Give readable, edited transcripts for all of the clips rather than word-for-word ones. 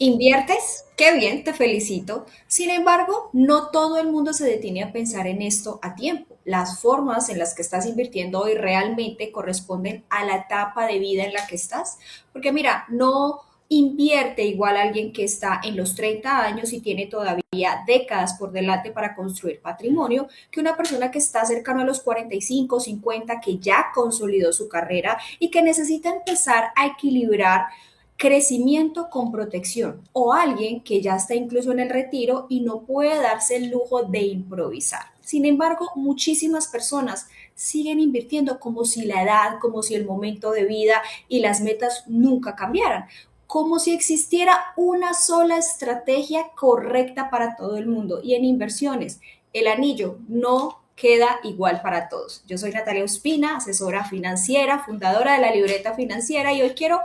¿Inviertes? Qué bien, te felicito. Sin embargo, no todo el mundo se detiene a pensar en esto a tiempo. Las formas en las que estás invirtiendo hoy realmente corresponden a la etapa de vida en la que estás. Porque mira, no invierte igual a alguien que está en los 30 años y tiene todavía décadas por delante para construir patrimonio, que una persona que está cercano a los 45, 50, que ya consolidó su carrera y que necesita empezar a equilibrar crecimiento con protección, o alguien que ya está incluso en el retiro y no puede darse el lujo de improvisar. Sin embargo, muchísimas personas siguen invirtiendo como si la edad, como si el momento de vida y las metas nunca cambiaran, como si existiera una sola estrategia correcta para todo el mundo. Y en inversiones, el anillo no queda igual para todos. Yo soy Natalia Ospina, asesora financiera, fundadora de la libreta financiera, y hoy quiero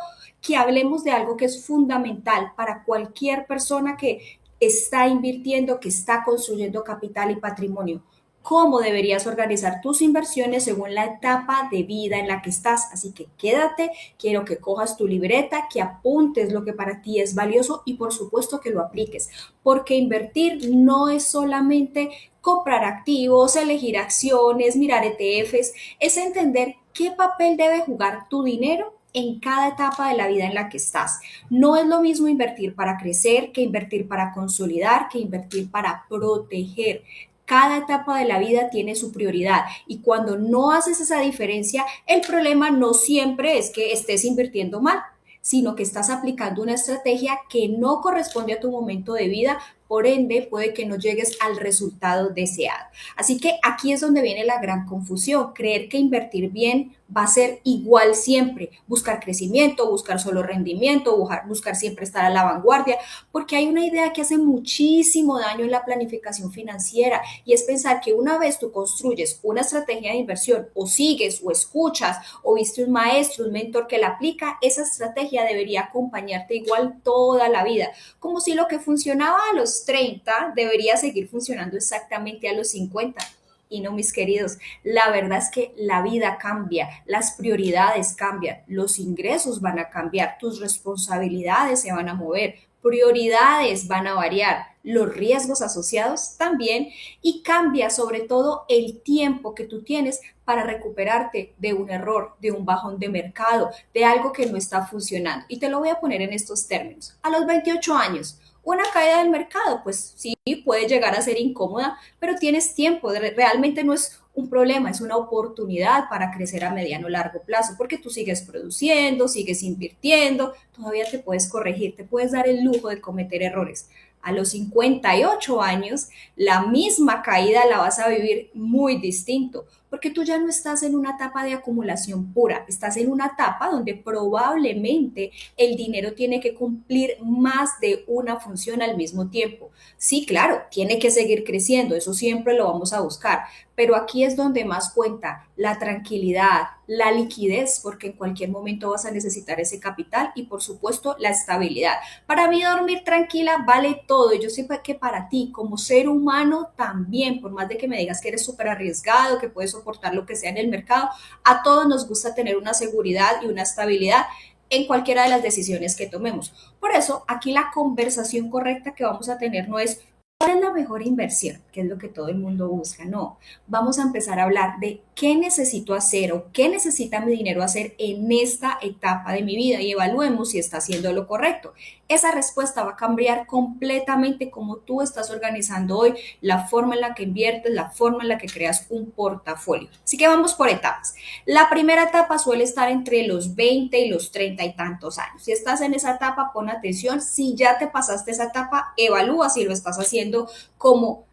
que hablemos de algo que es fundamental para cualquier persona que está invirtiendo, que está construyendo capital y patrimonio. Cómo deberías organizar tus inversiones según la etapa de vida en la que estás. Así que quédate, quiero que cojas tu libreta, que apuntes lo que para ti es valioso y por supuesto que lo apliques, porque invertir no es solamente comprar activos, elegir acciones, mirar ETFs, es entender qué papel debe jugar tu dinero en cada etapa de la vida en la que estás. No es lo mismo invertir para crecer que invertir para consolidar, que invertir para proteger. Cada etapa de la vida tiene su prioridad y cuando no haces esa diferencia, el problema no siempre es que estés invirtiendo mal, sino que estás aplicando una estrategia que no corresponde a tu momento de vida, por ende puede que no llegues al resultado deseado. Así que aquí es donde viene la gran confusión, creer que invertir bien va a ser igual siempre, buscar crecimiento, buscar solo rendimiento, buscar siempre estar a la vanguardia, porque hay una idea que hace muchísimo daño en la planificación financiera y es pensar que una vez tú construyes una estrategia de inversión o sigues o escuchas o viste un maestro, un mentor que la aplica, esa estrategia debería acompañarte igual toda la vida, como si lo que funcionaba a los 30 debería seguir funcionando exactamente a los 50. Y no, mis queridos, la verdad es que la vida cambia, las prioridades cambian, los ingresos van a cambiar, tus responsabilidades se van a mover, prioridades van a variar, los riesgos asociados también, y cambia sobre todo el tiempo que tú tienes para recuperarte de un error, de un bajón de mercado, de algo que no está funcionando. Y te lo voy a poner en estos términos. A los 28 años, una caída del mercado, pues sí, puede llegar a ser incómoda, pero tienes tiempo, realmente no es un problema, es una oportunidad para crecer a mediano o largo plazo, porque tú sigues produciendo, sigues invirtiendo, todavía te puedes corregir, te puedes dar el lujo de cometer errores. A los 58 años, la misma caída la vas a vivir muy distinto, porque tú ya no estás en una etapa de acumulación pura, estás en una etapa donde probablemente el dinero tiene que cumplir más de una función al mismo tiempo. Sí, claro, tiene que seguir creciendo, eso siempre lo vamos a buscar, pero aquí es donde más cuenta la tranquilidad, la liquidez, porque en cualquier momento vas a necesitar ese capital y por supuesto la estabilidad. Para mí dormir tranquila vale todo y yo sé que para ti como ser humano también, por más de que me digas que eres súper arriesgado, que puedes soportar lo que sea en el mercado, a todos nos gusta tener una seguridad y una estabilidad en cualquiera de las decisiones que tomemos. Por eso, aquí la conversación correcta que vamos a tener no es ¿cuál es la mejor inversión? Que es lo que todo el mundo busca. No, vamos a empezar a hablar de qué necesito hacer o qué necesita mi dinero hacer en esta etapa de mi vida y evaluemos si está haciendo lo correcto. Esa respuesta va a cambiar completamente cómo tú estás organizando hoy, la forma en la que inviertes, la forma en la que creas un portafolio. Así que vamos por etapas. La primera etapa suele estar entre los 20 y los 30 y tantos años. Si estás en esa etapa, pon atención. Si ya te pasaste esa etapa, evalúa si lo estás haciendo como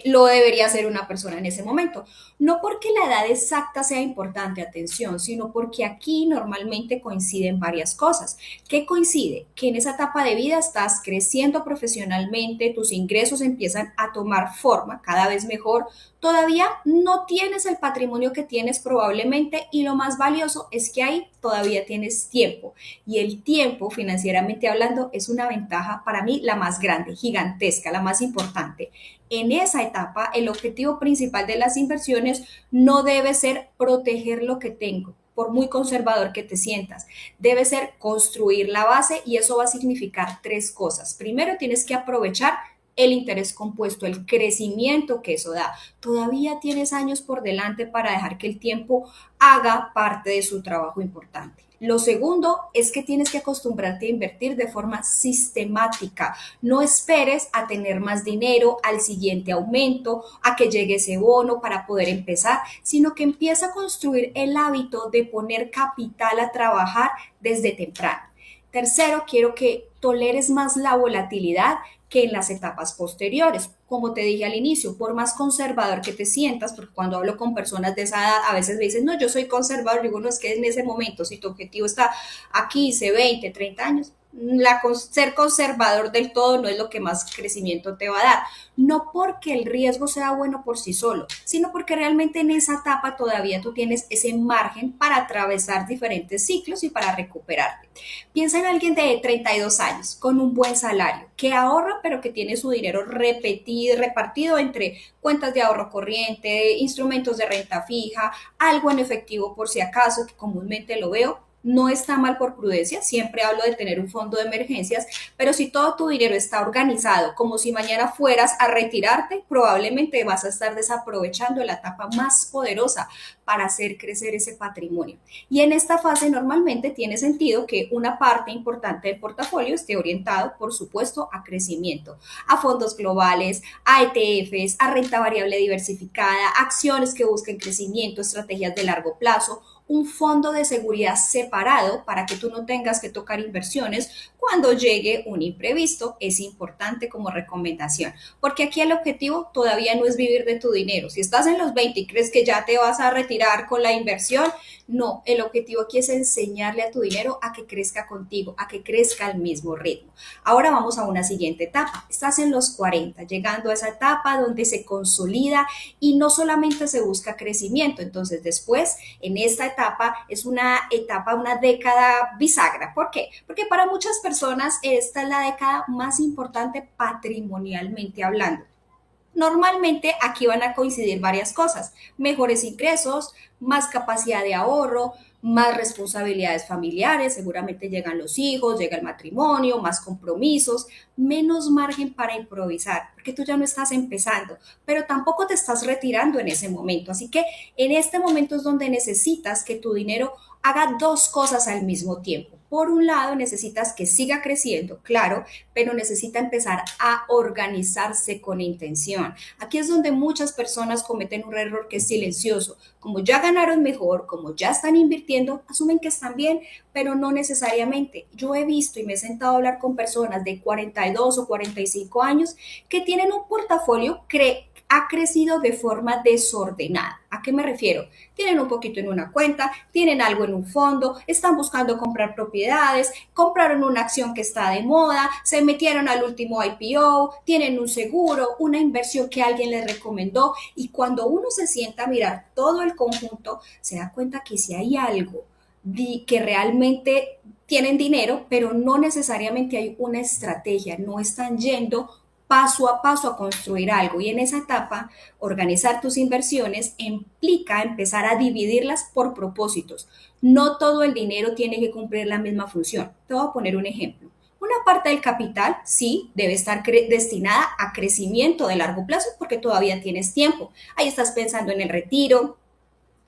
lo debería hacer una persona en ese momento. No porque la edad exacta sea importante, atención, sino porque aquí normalmente coinciden varias cosas. ¿Qué coincide? Que en esa etapa de vida estás creciendo profesionalmente, tus ingresos empiezan a tomar forma cada vez mejor, todavía no tienes el patrimonio que tienes probablemente y lo más valioso es que ahí todavía tienes tiempo y el tiempo financieramente hablando es una ventaja para mí la más grande, gigantesca, la más importante. En esa etapa el objetivo principal de las inversiones no debe ser proteger lo que tengo, por muy conservador que te sientas. Debe ser construir la base y eso va a significar tres cosas. Primero, tienes que aprovechar el interés compuesto, el crecimiento que eso da. Todavía tienes años por delante para dejar que el tiempo haga parte de su trabajo importante. Lo segundo es que tienes que acostumbrarte a invertir de forma sistemática. No esperes a tener más dinero, al siguiente aumento, a que llegue ese bono para poder empezar, sino que empieza a construir el hábito de poner capital a trabajar desde temprano. Tercero, quiero que toleres más la volatilidad que en las etapas posteriores. Como te dije al inicio, por más conservador que te sientas, porque cuando hablo con personas de esa edad, a veces me dicen, no, yo soy conservador, digo, no, es que en ese momento, si tu objetivo está a 15, 20, 30 años, ser conservador del todo no es lo que más crecimiento te va a dar. No porque el riesgo sea bueno por sí solo, sino porque realmente en esa etapa todavía tú tienes ese margen para atravesar diferentes ciclos y para recuperarte. Piensa en alguien de 32 años con un buen salario, que ahorra pero que tiene su dinero repartido entre cuentas de ahorro corriente, instrumentos de renta fija, algo en efectivo por si acaso, que comúnmente lo veo. No está mal por prudencia, siempre hablo de tener un fondo de emergencias, pero si todo tu dinero está organizado como si mañana fueras a retirarte, probablemente vas a estar desaprovechando la etapa más poderosa para hacer crecer ese patrimonio. Y en esta fase normalmente tiene sentido que una parte importante del portafolio esté orientado, por supuesto, a crecimiento, a fondos globales, a ETFs, a renta variable diversificada, acciones que busquen crecimiento, estrategias de largo plazo, un fondo de seguridad separado para que tú no tengas que tocar inversiones cuando llegue un imprevisto. Es importante como recomendación, porque aquí el objetivo todavía no es vivir de tu dinero. Si estás en los 20 y crees que ya te vas a retirar con la inversión, no, el objetivo aquí es enseñarle a tu dinero a que crezca contigo, a que crezca al mismo ritmo. Ahora vamos a una siguiente etapa. Estás en los 40, llegando a esa etapa donde se consolida y no solamente se busca crecimiento. Entonces después, en esta etapa, es una etapa, una década bisagra. ¿Por qué? Porque para muchas personas esta es la década más importante patrimonialmente hablando. Normalmente aquí van a coincidir varias cosas: mejores ingresos, más capacidad de ahorro, más responsabilidades familiares, seguramente llegan los hijos, llega el matrimonio, más compromisos, menos margen para improvisar, porque tú ya no estás empezando, pero tampoco te estás retirando en ese momento. Así que en este momento es donde necesitas que tu dinero haga dos cosas al mismo tiempo. Por un lado, necesitas que siga creciendo, claro, pero necesita empezar a organizarse con intención. Aquí es donde muchas personas cometen un error que es silencioso. Como ya ganaron mejor, como ya están invirtiendo, asumen que están bien, pero no necesariamente. Yo he visto y me he sentado a hablar con personas de 42 o 45 años que tienen un portafolio que ha crecido de forma desordenada. ¿A qué me refiero? Tienen un poquito en una cuenta, tienen algo en un fondo, están buscando comprar propiedades, compraron una acción que está de moda, se metieron al último IPO, tienen un seguro, una inversión que alguien les recomendó, y cuando uno se sienta a mirar todo el conjunto, se da cuenta que si hay algo que realmente tienen dinero, pero no necesariamente hay una estrategia, no están yendo paso a paso a construir algo. Y en esa etapa, organizar tus inversiones implica empezar a dividirlas por propósitos. No todo el dinero tiene que cumplir la misma función. Te voy a poner un ejemplo. Una parte del capital sí debe estar destinada a crecimiento de largo plazo porque todavía tienes tiempo. Ahí estás pensando en el retiro,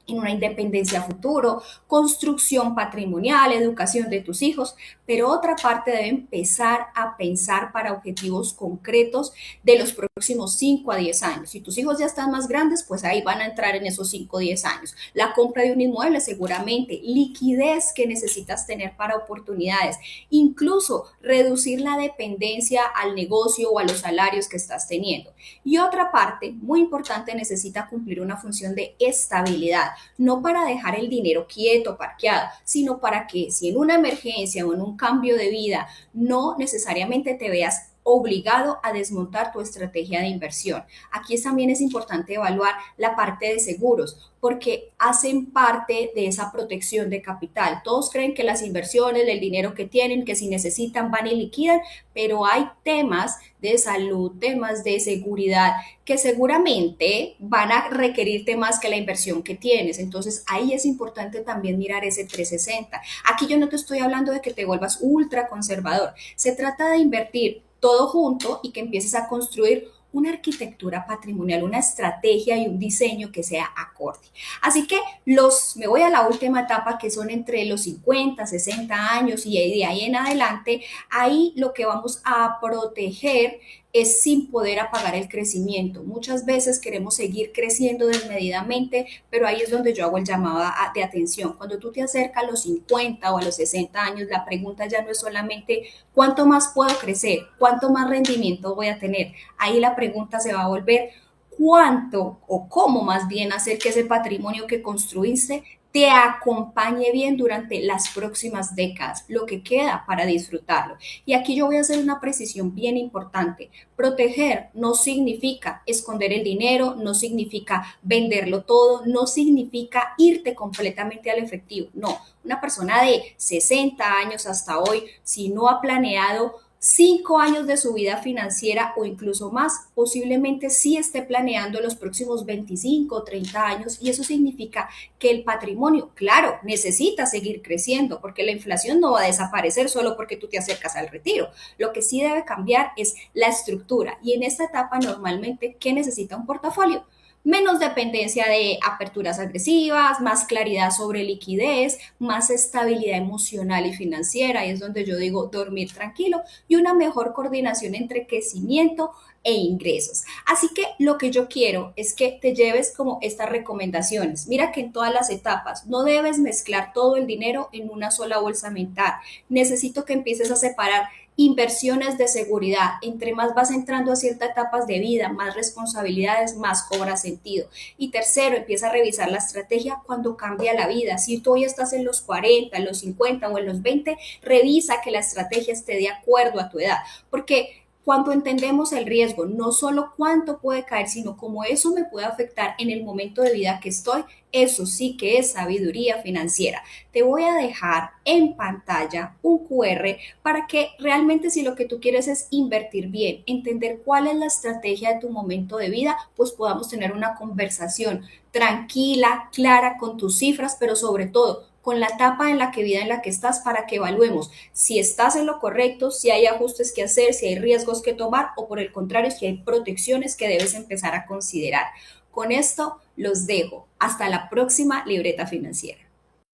en una independencia futuro, construcción patrimonial, educación de tus hijos, pero otra parte debe empezar a pensar para objetivos concretos de los próximos 5 a 10 años. Si tus hijos ya están más grandes, pues ahí van a entrar en esos 5 o 10 años. La compra de un inmueble seguramente, liquidez que necesitas tener para oportunidades, incluso reducir la dependencia al negocio o a los salarios que estás teniendo. Y otra parte muy importante necesita cumplir una función de estabilidad, no para dejar el dinero quieto, parqueado, sino para que si en una emergencia o en un cambio de vida no necesariamente te veas obligado a desmontar tu estrategia de inversión. Aquí también es importante evaluar la parte de seguros, porque hacen parte de esa protección de capital. Todos creen que las inversiones, el dinero que tienen, que si necesitan van y liquidan, pero hay temas de salud, temas de seguridad que seguramente van a requerirte más que la inversión que tienes. Entonces ahí es importante también mirar ese 360. Aquí yo no te estoy hablando de que te vuelvas ultra conservador. Se trata de invertir todo junto y que empieces a construir una arquitectura patrimonial, una estrategia y un diseño que sea acorde. Así que me voy a la última etapa, que son entre los 50, 60 años y de ahí en adelante. Ahí lo que vamos a proteger es sin poder apagar el crecimiento. Muchas veces queremos seguir creciendo desmedidamente, pero ahí es donde yo hago el llamado de atención. Cuando tú te acercas a los 50 o a los 60 años, la pregunta ya no es solamente cuánto más puedo crecer, cuánto más rendimiento voy a tener. Ahí la pregunta se va a volver cuánto o cómo más bien hacer que ese patrimonio que construiste te acompañe bien durante las próximas décadas, lo que queda para disfrutarlo. Y aquí yo voy a hacer una precisión bien importante. Proteger no significa esconder el dinero, no significa venderlo todo, no significa irte completamente al efectivo. No, una persona de 60 años hasta hoy, si no ha planeado 5 años de su vida financiera o incluso más, posiblemente sí esté planeando los próximos 25 o 30 años, y eso significa que el patrimonio, claro, necesita seguir creciendo porque la inflación no va a desaparecer solo porque tú te acercas al retiro. Lo que sí debe cambiar es la estructura, y en esta etapa normalmente, ¿qué necesita un portafolio? Menos dependencia de aperturas agresivas, más claridad sobre liquidez, más estabilidad emocional y financiera, y es donde yo digo dormir tranquilo, y una mejor coordinación entre crecimiento e ingresos. Así que lo que yo quiero es que te lleves como estas recomendaciones. Mira que en todas las etapas no debes mezclar todo el dinero en una sola bolsa mental. Necesito que empieces a separar inversiones de seguridad. Entre más vas entrando a ciertas etapas de vida, más responsabilidades, más cobra sentido. Y tercero, empieza a revisar la estrategia cuando cambia la vida. Si tú hoy estás en los 40, en los 50 o en los 20, revisa que la estrategia esté de acuerdo a tu edad, porque cuando entendemos el riesgo, no solo cuánto puede caer, sino cómo eso me puede afectar en el momento de vida que estoy, eso sí que es sabiduría financiera. Te voy a dejar en pantalla un QR para que realmente, si lo que tú quieres es invertir bien, entender cuál es la estrategia de tu momento de vida, pues podamos tener una conversación tranquila, clara, con tus cifras, pero sobre todo con la etapa en la que vida en la que estás, para que evaluemos si estás en lo correcto, si hay ajustes que hacer, si hay riesgos que tomar, o por el contrario, si hay protecciones que debes empezar a considerar. Con esto los dejo. Hasta la próxima libreta financiera.